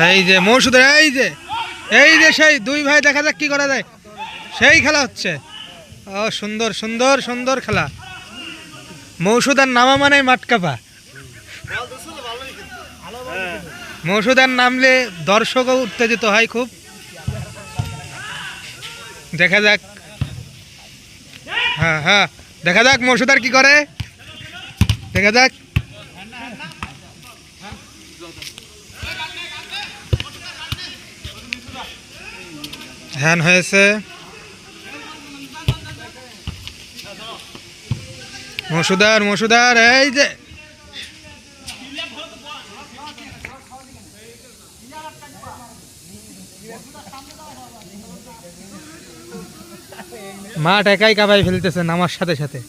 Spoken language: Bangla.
এই যে মৌসুদার, এই যে সেই দুই ভাই, দেখা যাক কি করা যায়। সেই খেলা হচ্ছে। ও সুন্দর সুন্দর সুন্দর খেলা। মৌসুদার নামা মানে মাটকাপা। মৌসুদার নামলে দর্শকও উত্তেজিত হয় খুব। দেখা যাক, হ্যাঁ হ্যাঁ, দেখা যাক মৌসুদার কি করে, দেখা যাক। হ্যান হয়েছে মৌসুদার, এই যে মাঠ একাই কাঁপাই ফেলতেছেন আমার সাথে সাথে।